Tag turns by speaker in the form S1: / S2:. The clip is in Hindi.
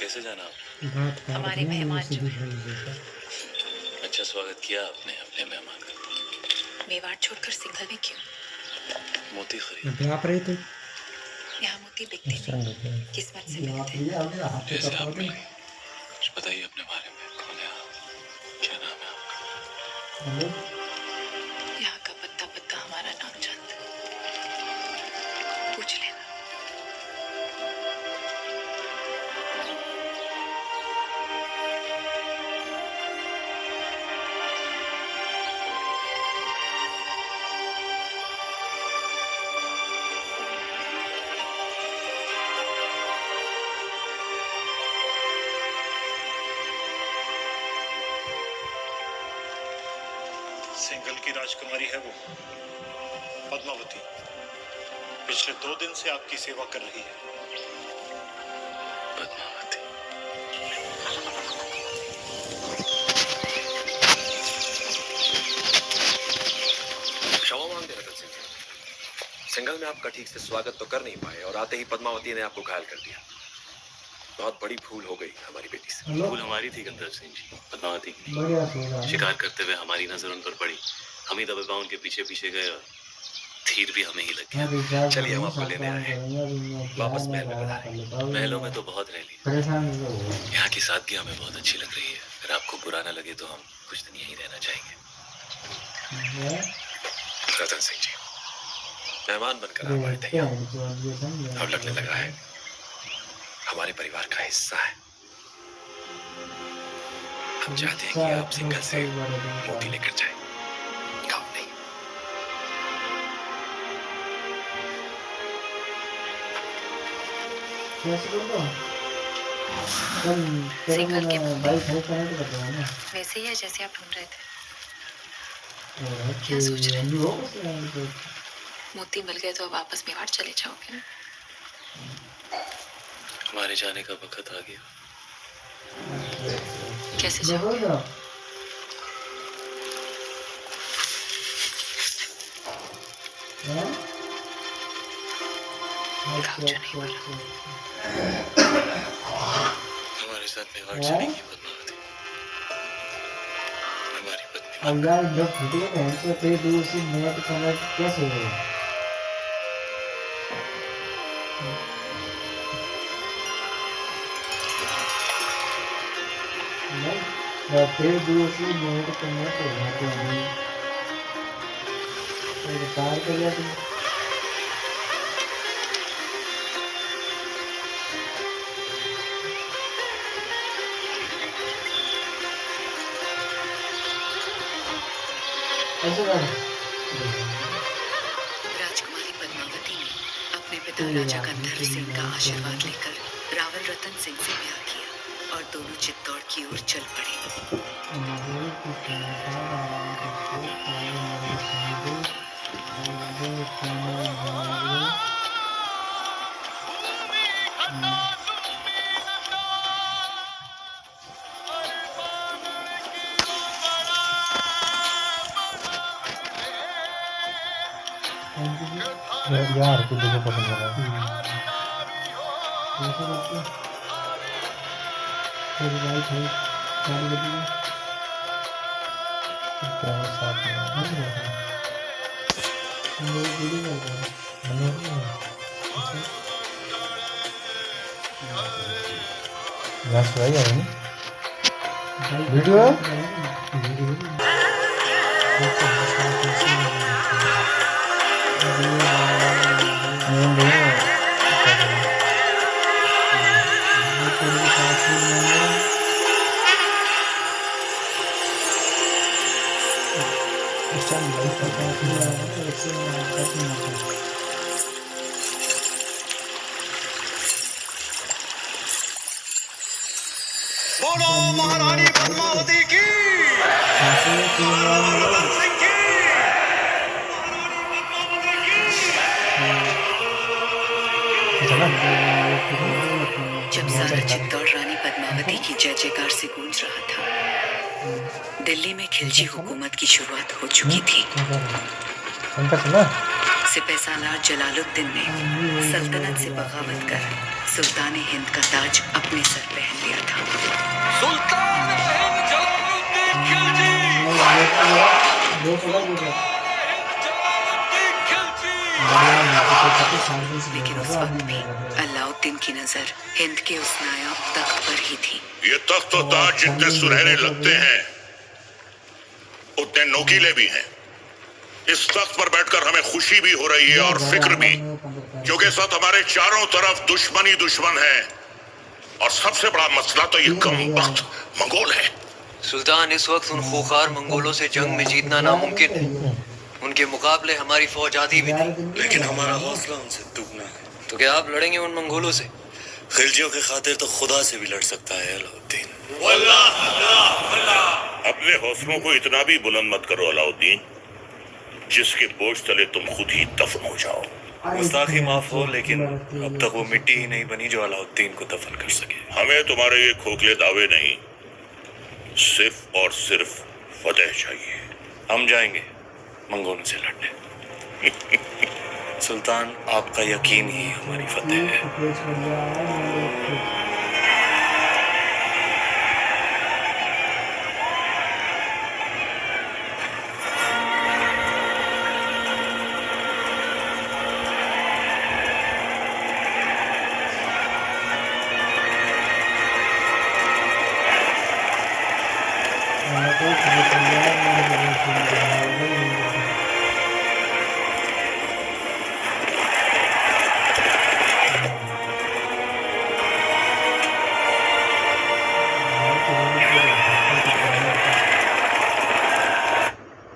S1: कैसे जाना आप?
S2: बात
S3: हमारे मेहमान जो हैं।
S1: अच्छा स्वागत किया आपने अपने मेहमान का।
S3: मेवाड़ छोड़कर सिंघल में क्यों?
S1: मोती खरीद।
S2: आप रहे थे
S3: यहाँ मोती बिकते नहीं, किस्मत से मिलते हैं।
S1: जैसे आप मिल गई। कुछ बताइए अपने बारे में, कौन है आप, क्या नाम है आपका?
S3: यहाँ का पत्ता पत्ता हमारा नाम जानता है, पूछ लेना।
S4: सिंघल की राजकुमारी है वो पद्मावती। पिछले 2 दिन से आपकी सेवा कर रही है।
S1: पद्मावती।
S5: क्षमा मांगते रतन सिंह जी। सिंघल में आपका ठीक से स्वागत तो कर नहीं पाए और आते ही पद्मावती ने आपको घायल कर दिया। बहुत बड़ी भूल हो गई हमारी बेटी से।
S1: भूल हमारी थी गंधर्व सिंह जी, पद्मावती की नहीं। शिकार करते हुए हमारी नजर उन पर पड़ी, हम ही दबे पांव उनके पीछे पीछे गए और तीर भी हमें ही लग गया।
S5: चलिए हम आपको लेने आए हैं। वापस महल में पधारें।
S1: महलों में तो बहुत रह ली, यहाँ की सादगी हमें बहुत अच्छी लग रही है। अगर आपको बुरा ना लगे तो हम कुछ दिन यहीं रहना चाहेंगे।
S5: रतन सिंह जी, मेहमान बनकर आप आए थे यहाँ। अब लगने लगा है हमारे परिवार का हिस्सा है। हम चाहते हैं कि आप सिंघल से मोती लेकर जाएं, काम नहीं।
S3: सिंघल के मोती वैसे ही है जैसे आप ढूंढ रहे थे। क्या सोच रहे हैं? मोती मिल गए तो अब वापस मेवाड़ चले जाओगे ना?
S1: हमारे जाने का वक्त आ गया।
S3: कैसे जाओगे? गाँव जो नहीं बोला।
S1: हमारे साथ मेवाड़ चलेगी पद्मावती, हमारी पत्नी।
S6: अब यार जब छुट्टी है तो फिर दूर से नेट कनेक्ट कैसे होगा? नहीं फिर दूर से नेट कनेक्ट होगा तो नहीं तो कार कर लिया तुम।
S3: राजकुमारी पद्मावती ने अपने पिता राजा गंधर्व सिंह का आशीर्वाद लेकर रावल रतन सिंह से ब्याह किया और दोनों चित्तौड़ की ओर चल पड़े।
S6: यार कुछ देखो पसंद कर रहा है। वीडियो
S4: बोलो महारानी पद्मावती की।
S3: जब सारा चित्तौड़ रानी पद्मावती की जय जयकार से गूंज रहा था, दिल्ली में खिलजी हुकूमत की शुरुआत हो चुकी थी। सिपह सालार जलालुद्दीन ने सल्तनत से बगावत कर सुल्तान हिंद का ताज अपने अपने सर पहन लिया था।
S5: सुल्तान हिंद जलालुद्दीन खिलजी,
S6: दो पड़ा दो
S5: जलालुद्दीन खिलजी।
S3: लेकिन उस वक्त भी अलाउद्दीन की नजर हिंद के उस नायाब तख्त पर ही थी।
S2: ये तख्त और ताज जितने सुनहरे लगते हैं उतने नोकीले भी हैं। इस तख्त पर बैठकर हमें खुशी भी हो रही है और फिक्र भी, क्योंकि साथ हमारे चारों तरफ दुश्मन ही दुश्मन है और सबसे बड़ा मसला तो ये कम वक्त मंगोल है।
S7: सुल्तान, इस वक्त उन खूंखार मंगोलों से जंग में जीतना नामुमकिन है। उनके मुकाबले हमारी फौज आधी भी नहीं।
S8: लेकिन हमारा हौसला उनसे दुगना है।
S7: तो क्या आप लड़ेंगे उन मंगोलों से?
S8: खिलजियों के खातिर तो खुदा से भी लड़ सकता है अलाउद्दीन।
S2: अपने हौसलों को इतना भी बुलंद मत करो अलाउद्दीन, जिसके बोझ तले तुम खुद ही दफन हो जाओ।
S8: गुस्ताखी माफ हो, लेकिन अब तक वो मिट्टी ही नहीं बनी जो अलाउद्दीन को दफन कर सके।
S2: हमें तुम्हारे ये खोखले दावे नहीं, सिर्फ और सिर्फ फतेह चाहिए।
S8: हम जाएंगे मंगोलों से लड़ने। सुल्तान, आपका यकीन ही हमारी फतेह है।